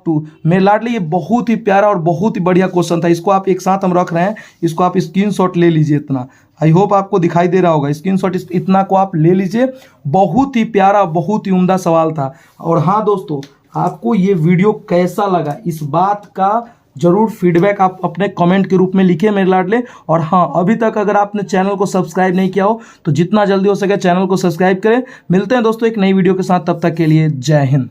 S1: 2। मेरे लाडले ये बहुत ही प्यारा और बहुत ही बढ़िया क्वेश्चन था, इसको आप एक साथ हम रख रहे हैं, इसको आप स्क्रीनशॉट ले लीजिए। इतना आई होप आपको दिखाई दे रहा होगा, स्क्रीनशॉट इतना को आप ले लीजिए, बहुत ही प्यारा बहुत ही उम्दा सवाल था। और हाँ दोस्तों, आपको ये वीडियो कैसा लगा इस बात का जरूर फीडबैक आप अपने कमेंट के रूप में लिखिए मेरे लाडले। और हाँ, अभी तक अगर आपने चैनल को सब्सक्राइब नहीं किया हो तो जितना जल्दी हो सके चैनल को सब्सक्राइब करें। मिलते हैं दोस्तों एक नई वीडियो के साथ, तब तक के लिए जय हिंद।